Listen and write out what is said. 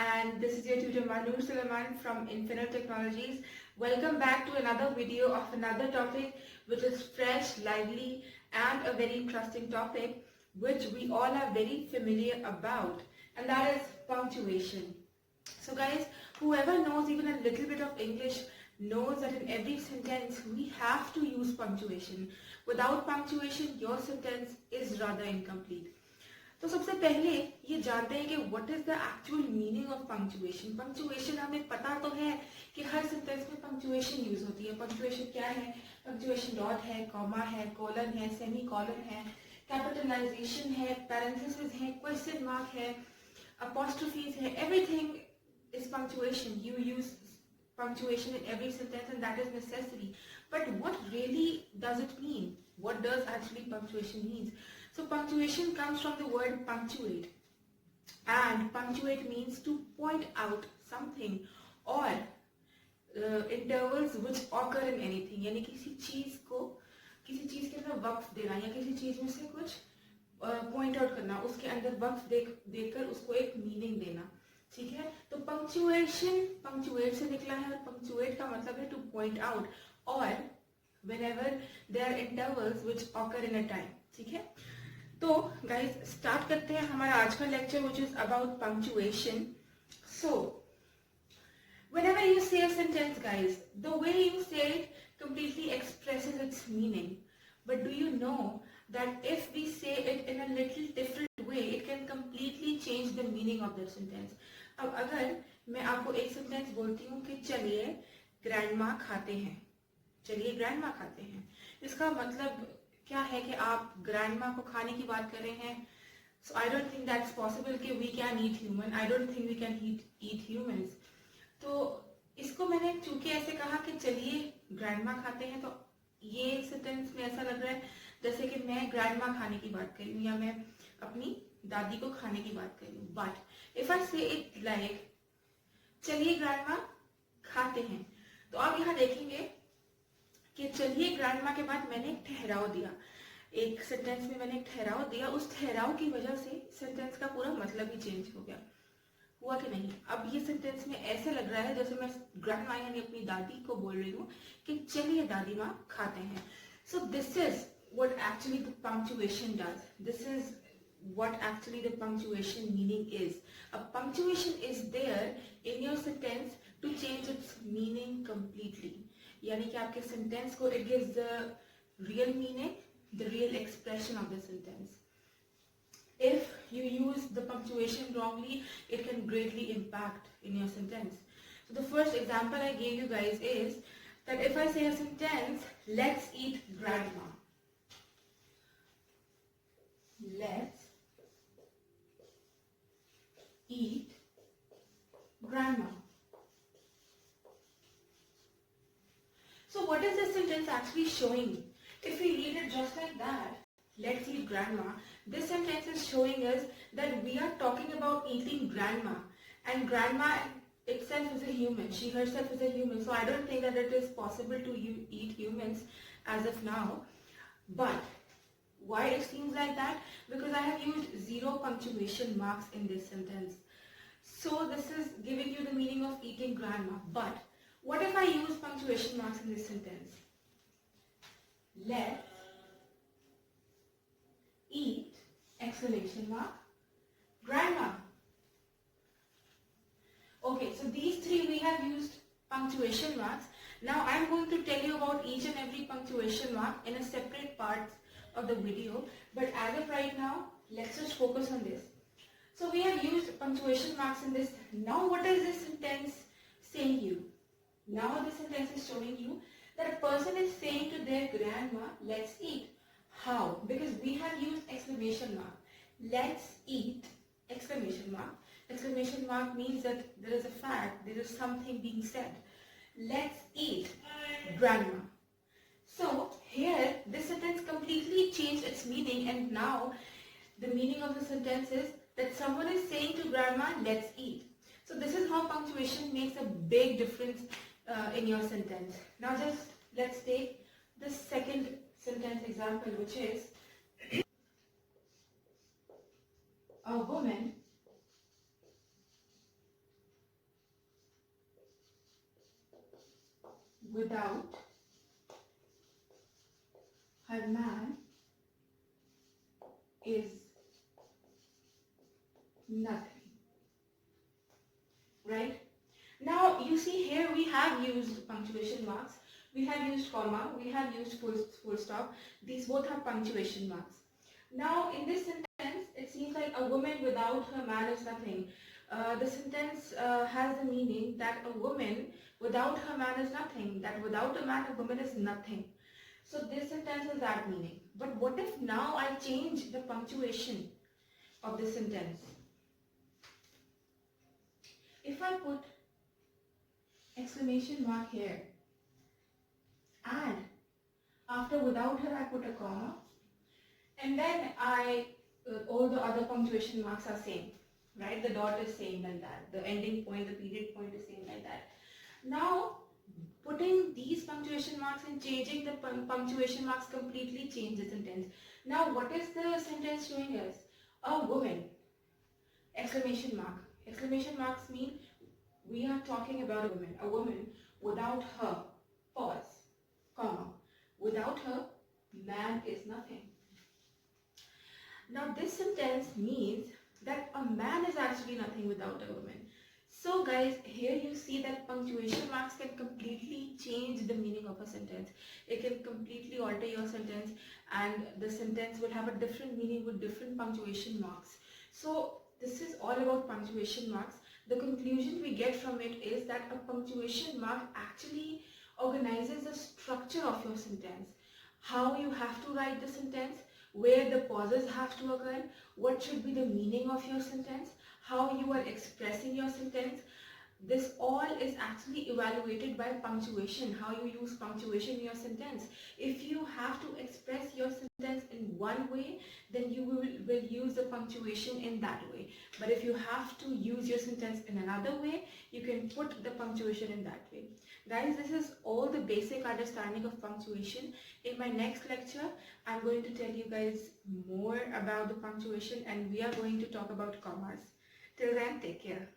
and this is your tutor Mahnoor Suleman from Infinal Technologies. Welcome back to another video of another topic which is fresh, lively and a very interesting topic which we all are very familiar about, and that is punctuation. So guys, whoever knows even a little bit of English knows that in every sentence we have to use punctuation. Without punctuation, your sentence is rather incomplete. तो सबसे पहले ये जानते हैं कि what is the actual meaning of punctuation. Punctuation हमें पता तो है कि हर सेंटेंस में पंक्चुएशन यूज होती है. पंक्चुएशन क्या है? पंक्चुएशन डॉट है, कॉमा है, कोलन है, सेमी कॉलन है, कैपिटलाइजेशन है, पैरेंथेसिस है, क्वेश्चन मार्क है, अपॉस्ट्रोफीज है. Everything is punctuation. You use punctuation in every sentence and that is necessary. But what really does it mean? What does actually punctuation means? So punctuation comes from the word punctuate, and punctuate means to point out something or intervals which occur in anything. यानी किसी चीज के अंदर वक्फ देना या किसी चीज में से कुछ पॉइंट आउट करना, उसके अंदर वक्फ देकर उसको एक मीनिंग देना. ठीक है, तो पंक्चुएशन पंक्चुएट से निकला है और पंक्चुएट का मतलब है टू पॉइंट आउट और whenever there are intervals which occur in a time. ठीक है, तो गाइस स्टार्ट करते हैं हमारा आज का lecture which is about punctuation. So whenever you say a sentence, guys, the way you say it completely expresses its meaning. But do you know that if we say it in a little different way, it can completely change the meaning of the sentence. अब अगर मैं आपको एक sentence बोलती हूँ कि चलिए grandma खाते हैं, चलिए ग्रैंडमा खाते हैं, इसका मतलब क्या है कि आप ग्रैंडमा को खाने की बात कर रहे हैं. So I don't think that's possible कि we can eat human. I don't think we can eat humans. तो इसको मैंने चूंकि ऐसे कहा कि चलिए ग्रैंडमा खाते हैं, तो ये सेंटेंस में ऐसा लग रहा है जैसे कि मैं ग्रैंडमा खाने की बात कर रही हूँ या मैं अपनी दादी को खाने की बात कर रही हूँ. बट इफ आई से इट लाइक चलिए ग्रैंडमा खाते हैं, तो आप यहाँ देखेंगे कि चलिए ग्रैंडमा के बाद मैंने एक ठहराव दिया. एक सेंटेंस में मैंने एक ठहराव दिया, उस ठहराव की वजह से सेंटेंस का पूरा मतलब ही चेंज हो गया. हुआ कि नहीं? अब ये सेंटेंस में ऐसे लग रहा है जैसे मैं ग्रैंडमा यानी अपनी दादी को बोल रही हूँ कि चलिए दादी माँ खाते हैं. So this is what actually the punctuation does. This is what actually the punctuation meaning is. A punctuation is there in your sentence to change its meaning completely. यानी कि आपके sentence को it gives the real meaning, the real expression of the sentence. If you use the punctuation wrongly, it can greatly impact in your sentence. So the first example I gave you guys is that if I say a sentence, let's eat grandma. Let's eat grandma. So what is this sentence actually showing? If we read it just like that, let's eat grandma, this sentence is showing us that we are talking about eating grandma, and grandma itself is a human. She herself is a human. So I don't think that it is possible to eat humans as of now. But why it seems like that? Because I have used 0 punctuation marks in this sentence. So this is giving you the meaning of eating grandma. But what if I use punctuation marks in this sentence? Let's eat exclamation mark grandma. Okay, so these three we have used punctuation marks. Now I am going to tell you about each and every punctuation mark in a separate part of the video, but as of right now, let's just focus on this. So we have used punctuation marks in this. Now what is this sentence saying you? Now this sentence is showing you that a person is saying to their grandma, let's eat. How? Because we have used exclamation mark. Let's eat exclamation mark. Exclamation mark means that there is a fact, there is something being said. Let's eat grandma. So here this sentence completely changed its meaning, and now the meaning of the sentence is that someone is saying to grandma, let's eat. So this is how punctuation makes a big difference in your sentence. Now just let's take the second sentence example, which is a woman without her man is nothing, right? Now you see here we have used punctuation marks, we have used comma, we have used full stop. These both are punctuation marks. Now in this sentence it seems like a woman without her man is nothing. The sentence has the meaning that a woman without her man is nothing, that without a man a woman is nothing. So this sentence has that meaning. But what if now I change the punctuation of this sentence? If I put exclamation mark here and after without her I put a comma, and then all the other punctuation marks are same, right? The dot is same like that, the ending point, the period point is same like that. Now putting these punctuation marks and changing the punctuation marks completely change the sentence. Now what is the sentence showing us? A woman, exclamation mark. Exclamation marks mean we are talking about a woman without her, pause, comma, without her, man is nothing. Now this sentence means that a man is actually nothing without a woman. So guys, here you see that punctuation marks can completely change the meaning of a sentence. It can completely alter your sentence and the sentence will have a different meaning with different punctuation marks. So this is all about punctuation marks. The conclusion we get from it is that a punctuation mark actually organizes the structure of your sentence. How you have to write the sentence, where the pauses have to occur, what should be the meaning of your sentence, how you are expressing your sentence. This all is actually evaluated by punctuation, how you use punctuation in your sentence. If you have to express your sentence in one way, then you will use the punctuation in that way. But if you have to use your sentence in another way, you can put the punctuation in that way. Guys, this is all the basic understanding of punctuation. In my next lecture, I'm going to tell you guys more about the punctuation and we are going to talk about commas. Till then, take care.